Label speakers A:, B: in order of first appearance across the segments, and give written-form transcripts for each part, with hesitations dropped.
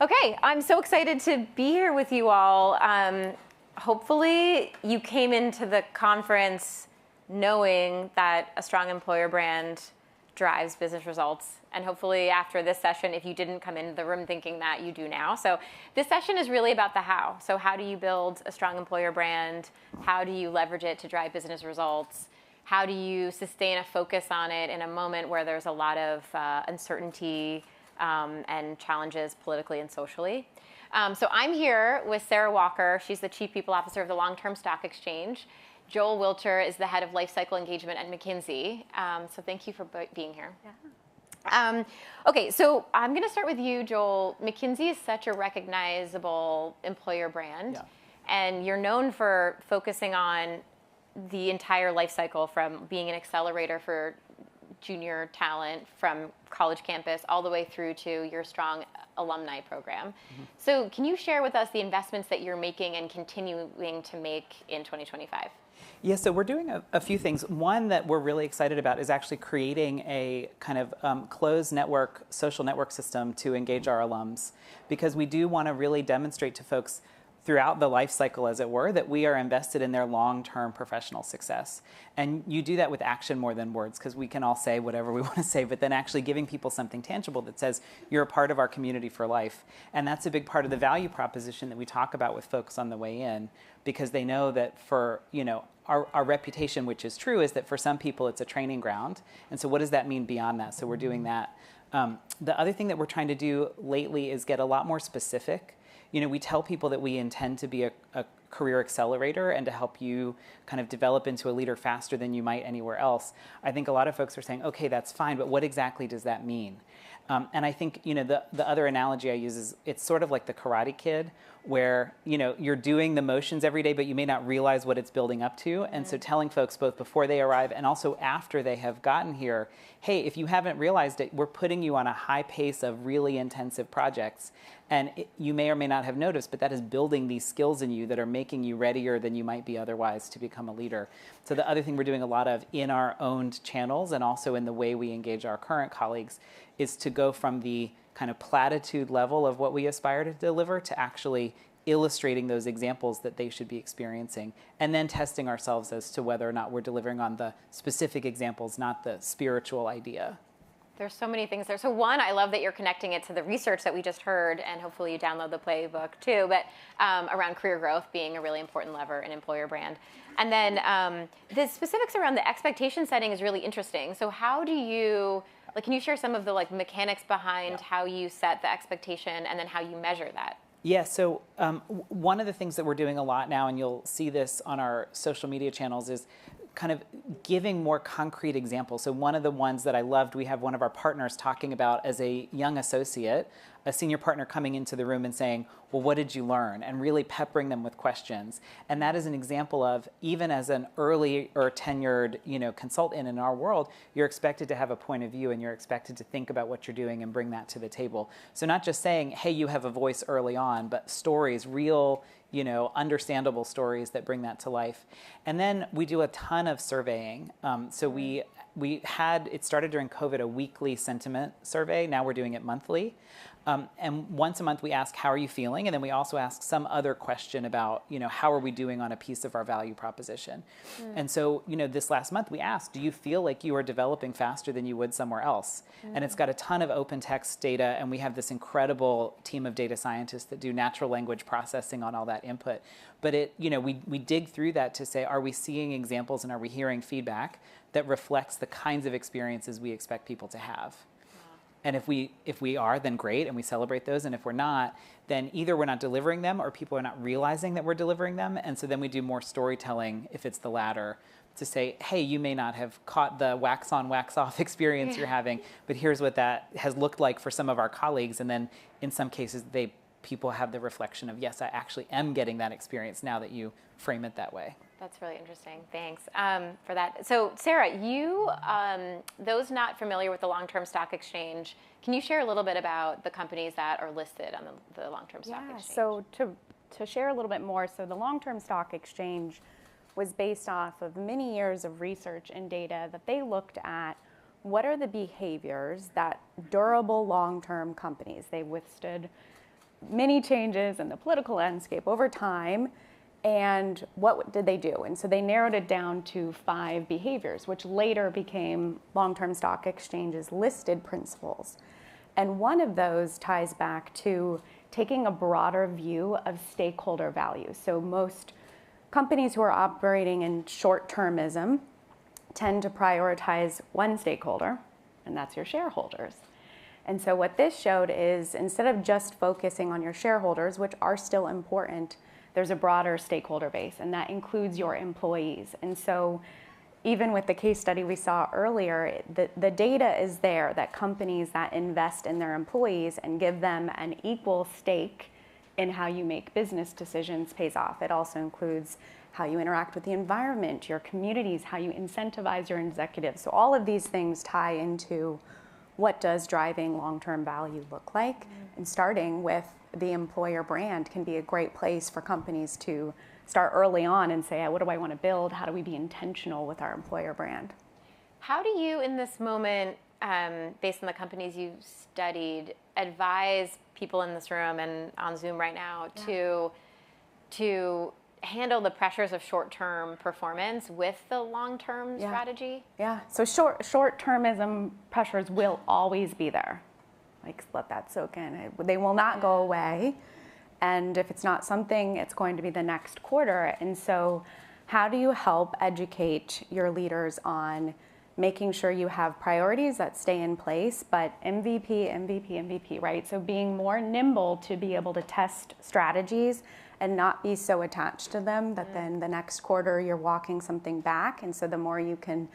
A: Okay, I'm so excited to be here with you all. Hopefully you came into the conference knowing that a strong employer brand drives business results. And hopefully after this session, if you didn't come into the room thinking that, you do now. So this session is really about the how. So how do you build a strong employer brand? How do you leverage it to drive business results? How do you sustain a focus on it in a moment where there's a lot of uncertainty and challenges politically and socially? So I'm here with Sarah Walker. She's the Chief People Officer of the Long-Term Stock Exchange. Joel Willcher is the Head of Lifecycle Engagement at McKinsey. So thank you for being here. Yeah. Okay, so I'm going to start with you, Joel. McKinsey is such a recognizable employer brand, and you're known for focusing on the entire life cycle, from being an accelerator for junior talent from college campus all the way through to your strong alumni program. Mm-hmm. So can you share with us the investments that you're making and continuing to make in 2025?
B: Yeah, so we're doing a few things. One that we're really excited about is actually creating a kind of closed network, social network system to engage our alums, because we do want to really demonstrate to folks throughout the life cycle, as it were, that we are invested in their long-term professional success. And you do that with action more than words, because we can all say whatever we want to say, but then actually giving people something tangible that says you're a part of our community for life. And that's a big part of the value proposition that we talk about with folks on the way in, because they know that for, our reputation, which is true, is that for some people it's a training ground. And so what does that mean beyond that? So we're doing that. The other thing that we're trying to do lately is get a lot more specific. We tell people that we intend to be a career accelerator and to help you kind of develop into a leader faster than you might anywhere else. I think a lot of folks are saying, okay, that's fine, but what exactly does that mean? And I think, the other analogy I use is it's sort of like the Karate Kid, where, you're doing the motions every day, but you may not realize what it's building up to. And so telling folks both before they arrive and also after they have gotten here, hey, if you haven't realized it, we're putting you on a high pace of really intensive projects. And you may or may not have noticed, but that is building these skills in you that are making you readier than you might be otherwise to become a leader. So the other thing we're doing a lot of in our owned channels and also in the way we engage our current colleagues is to go from the kind of platitude level of what we aspire to deliver to actually illustrating those examples that they should be experiencing, and then testing ourselves as to whether or not we're delivering on the specific examples, not the spiritual idea.
A: There's so many things there. So one, I love that you're connecting it to the research that we just heard, and hopefully you download the playbook too, but around career growth being a really important lever in employer brand. And then the specifics around the expectation setting is really interesting. So how do you, can you share some of the mechanics behind how you set the expectation and then how you measure that?
B: Yeah, so one of the things that we're doing a lot now, and you'll see this on our social media channels, is kind of giving more concrete examples. So one of the ones that I loved, we have one of our partners talking about as a young associate, a senior partner coming into the room and saying, well, what did you learn? And really peppering them with questions. And that is an example of, even as an early or tenured, consultant in our world, you're expected to have a point of view and you're expected to think about what you're doing and bring that to the table. So not just saying, hey, you have a voice early on, but stories, real, understandable stories that bring that to life. And then we do a ton of surveying. So we had, it started during COVID, a weekly sentiment survey. Now we're doing it monthly. And once a month we ask, how are you feeling? And then we also ask some other question about, how are we doing on a piece of our value proposition? And so, this last month we asked, do you feel like you are developing faster than you would somewhere else? And it's got a ton of open text data, and we have this incredible team of data scientists that do natural language processing on all that input. But we dig through that to say, are we seeing examples and are we hearing feedback that reflects the kinds of experiences we expect people to have? And if we are, then great, and we celebrate those. And if we're not, then either we're not delivering them or people are not realizing that we're delivering them. And so then we do more storytelling, if it's the latter, to say, hey, you may not have caught the wax on, wax off experience you're having, but here's what that has looked like for some of our colleagues. And then in some cases, people have the reflection of, yes, I actually am getting that experience now that you frame it that way.
A: That's really interesting. Thanks for that. So Sarah, you, those not familiar with the Long-Term Stock Exchange, can you share a little bit about the companies that are listed on the Long-Term Stock Exchange?
C: So to share a little bit more, so the Long-Term Stock Exchange was based off of many years of research and data that they looked at what are the behaviors that durable long-term companies, they withstood many changes in the political landscape over time. And what did they do? And so they narrowed it down to 5 behaviors, which later became long-term stock exchanges listed principles. And one of those ties back to taking a broader view of stakeholder value. So most companies who are operating in short-termism tend to prioritize one stakeholder, and that's your shareholders. And so what this showed is, instead of just focusing on your shareholders, which are still important, there's a broader stakeholder base, and that includes your employees. And so even with the case study we saw earlier, the data is there that companies that invest in their employees and give them an equal stake in how you make business decisions pays off. It also includes how you interact with the environment, your communities, how you incentivize your executives. So all of these things tie into what does driving long-term value look like? And starting with the employer brand can be a great place for companies to start early on and say, what do I want to build? How do we be intentional with our employer brand?
A: How do you, in this moment, based on the companies you've studied, advise people in this room and on Zoom right now to handle the pressures of short-term performance with the long-term strategy?
C: Yeah, so short-termism pressures will always be there. Like, let that soak in. They will not go away. And if it's not something, it's going to be the next quarter. And so how do you help educate your leaders on making sure you have priorities that stay in place, but MVP, right? So being more nimble to be able to test strategies and not be so attached to them that then the next quarter you're walking something back. And so the more you can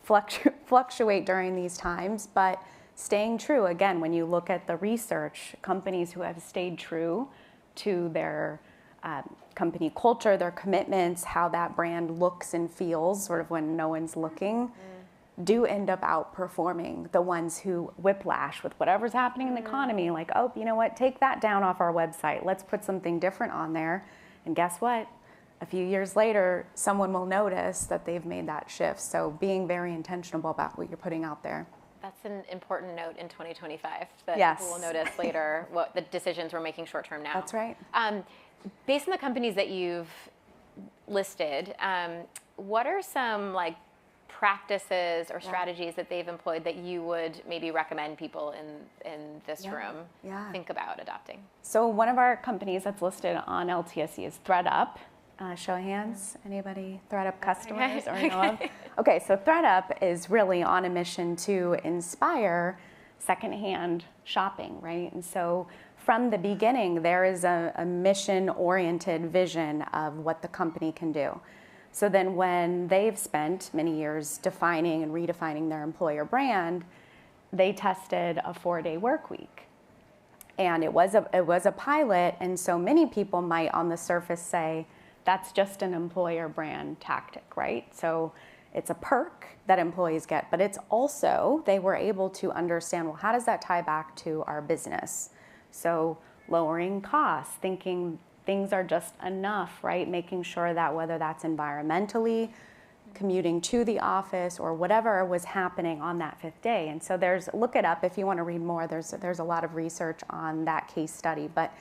C: fluctuate during these times, but staying true, again, when you look at the research, companies who have stayed true to their company culture, their commitments, how that brand looks and feels sort of when no one's looking, do end up outperforming the ones who whiplash with whatever's happening in the economy. Like, oh, you know what, take that down off our website. Let's put something different on there. And guess what? A few years later, someone will notice that they've made that shift. So being very intentional about what you're putting out there.
A: That's an important note in 2025 that people will notice later what the decisions we're making short term now.
C: That's right.
A: Based on the companies that you've listed, what are some practices or strategies that they've employed that you would maybe recommend people in this room think about adopting?
C: So one of our companies that's listed on LTSE is ThreadUp. Show of hands, anybody ThreadUp customers or know of? Okay, so ThreadUp is really on a mission to inspire secondhand shopping, right? And so from the beginning, there is a mission-oriented vision of what the company can do. So then when they've spent many years defining and redefining their employer brand, they tested a 4-day work week. And it was a pilot, and so many people might on the surface say, that's just an employer brand tactic, right? So it's a perk that employees get, but it's also, they were able to understand, well, how does that tie back to our business? So lowering costs, thinking things are just enough, right? Making sure that whether that's environmentally, commuting to the office, or whatever was happening on that 5th day. And so look it up if you want to read more. There's a lot of research on that case study, but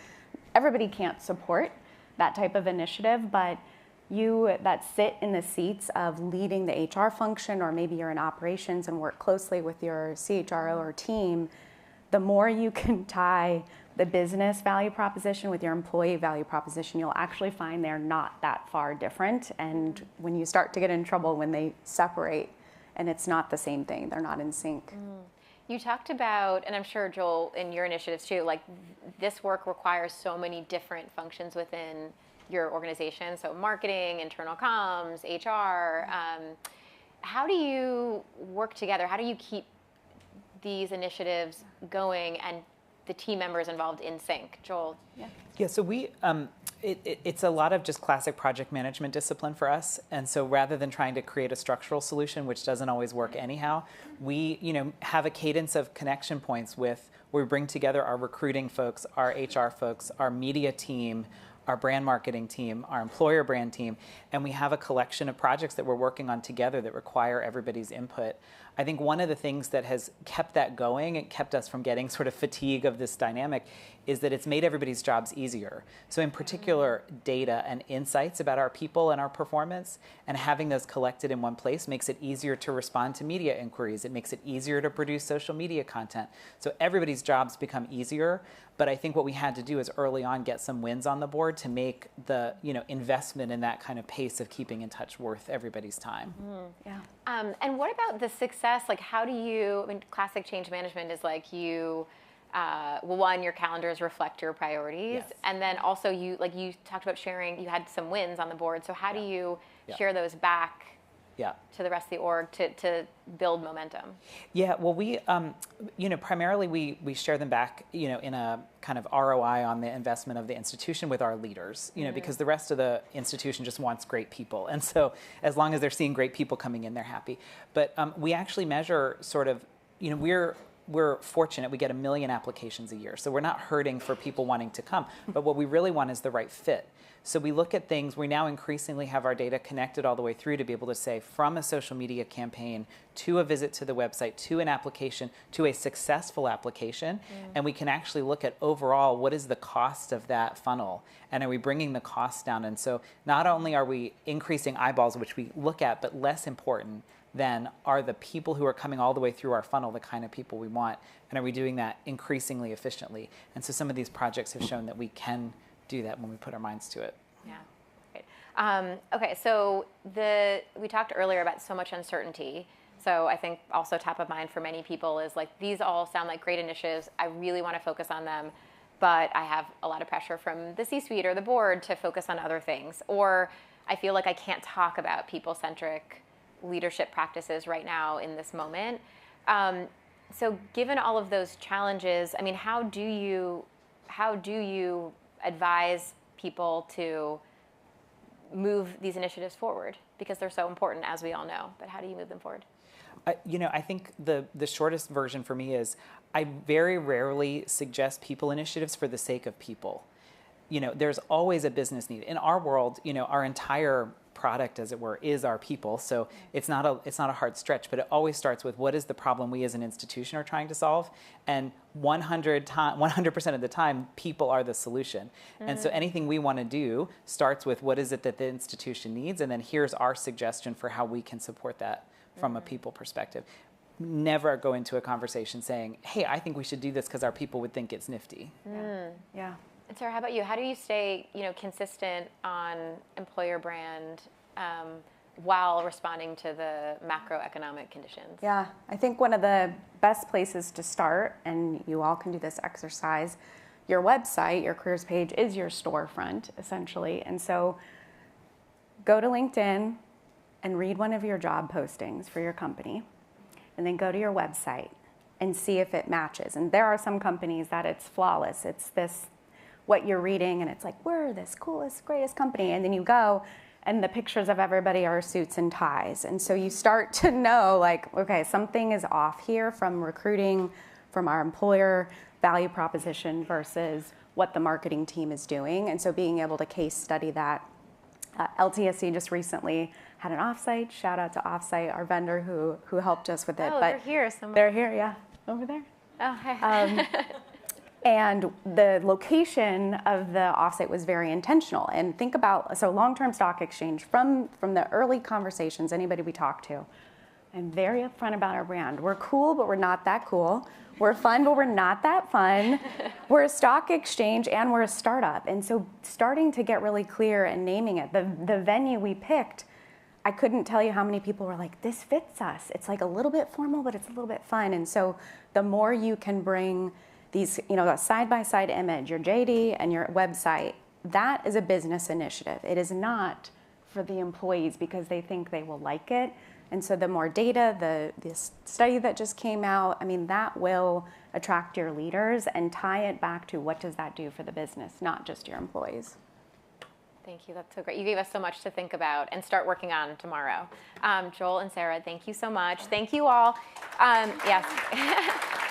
C: everybody can't support that type of initiative, but you that sit in the seats of leading the HR function, or maybe you're in operations and work closely with your CHRO or team, the more you can tie the business value proposition with your employee value proposition, you'll actually find they're not that far different. And when you start to get in trouble when they separate and it's not the same thing, they're not in sync.
A: You talked about, and I'm sure, Joel, in your initiatives too, this work requires so many different functions within your organization. So marketing, internal comms, HR. How do you work together? How do you keep these initiatives going and the team members involved in sync? Joel?
B: Yeah, so it's a lot of just classic project management discipline for us. And so rather than trying to create a structural solution, which doesn't always work anyhow, we have a cadence of connection points where we bring together our recruiting folks, our HR folks, our media team, our brand marketing team, our employer brand team, and we have a collection of projects that we're working on together that require everybody's input. I think one of the things that has kept that going and kept us from getting sort of fatigue of this dynamic is that it's made everybody's jobs easier. So in particular, data and insights about our people and our performance, and having those collected in one place makes it easier to respond to media inquiries. It makes it easier to produce social media content. So everybody's jobs become easier. But I think what we had to do is early on get some wins on the board to make the investment in that kind of pace of keeping in touch worth everybody's time.
C: Yeah.
A: And what about the success? Like, how do you? I mean, classic change management is like you. Well, one, your calendars reflect your priorities,
B: Yes.
A: and then also you talked about sharing. You had some wins on the board. So how do you share those back? To the rest of the org to build momentum? Yeah,
B: well, we, primarily we share them back, in a kind of ROI on the investment of the institution with our leaders, because the rest of the institution just wants great people. And so as long as they're seeing great people coming in, they're happy. But we actually measure sort of, we're fortunate, we get 1 million applications a year. So we're not hurting for people wanting to come. But what we really want is the right fit. So we look at things, we now increasingly have our data connected all the way through to be able to say from a social media campaign to a visit to the website, to an application, to a successful application. And we can actually look at overall, what is the cost of that funnel? And are we bringing the cost down? And so not only are we increasing eyeballs, which we look at, but less important than are the people who are coming all the way through our funnel the kind of people we want? And are we doing that increasingly efficiently? And so some of these projects have shown that we can do that when we put our minds to it.
A: Yeah, great. Okay, so we talked earlier about so much uncertainty. So I think also top of mind for many people is like, these all sound like great initiatives. I really want to focus on them, but I have a lot of pressure from the C-suite or the board to focus on other things. Or I feel like I can't talk about people-centric leadership practices right now in this moment. So given all of those challenges, I mean, how do you advise people to move these initiatives forward? Because they're so important, as we all know, but how do you move them forward?
B: I think the shortest version for me is I very rarely suggest people initiatives for the sake of people. There's always a business need. In our world, our entire product, as it were, is our people. So it's not a hard stretch, but it always starts with what is the problem we as an institution are trying to solve, and 100% of the time, people are the solution. And so anything we want to do starts with what is it that the institution needs, and then here's our suggestion for how we can support that from a people perspective. Never go into a conversation saying, hey, I think we should do this because our people would think it's nifty.
C: Yeah.
A: And Sarah, how about you? How do you stay, consistent on employer brand while responding to the macroeconomic conditions?
C: Yeah, I think one of the best places to start, and you all can do this exercise, your website, your careers page is your storefront, essentially. And so go to LinkedIn and read one of your job postings for your company, and then go to your website and see if it matches. And there are some companies that it's flawless. It's this, what you're reading, and it's like, we're this coolest, greatest company. And then you go, and the pictures of everybody are suits and ties. And so you start to know, like, okay, something is off here from recruiting, from our employer value proposition versus what the marketing team is doing. And so being able to case study that. LTSC just recently had an offsite. Shout out to Offsite, our vendor who helped us with it.
A: Oh, they're here somewhere.
C: They're here, yeah, over there.
A: Oh, hi.
C: And the location of the offsite was very intentional. And think about, so long-term stock exchange, from the early conversations, anybody we talk to, I'm very upfront about our brand. We're cool, but we're not that cool. We're fun, but we're not that fun. We're a stock exchange and we're a startup. And so starting to get really clear and naming it, the venue we picked, I couldn't tell you how many people were like, this fits us. It's like a little bit formal, but it's a little bit fun. And so the more you can bring these, a side-by-side image, your JD and your website, that is a business initiative. It is not for the employees because they think they will like it. And so the more data, this study that just came out, that will attract your leaders and tie it back to what does that do for the business, not just your employees.
A: Thank you. That's so great. You gave us so much to think about and start working on tomorrow. Joel and Sarah, thank you so much. Thank you all. Yes.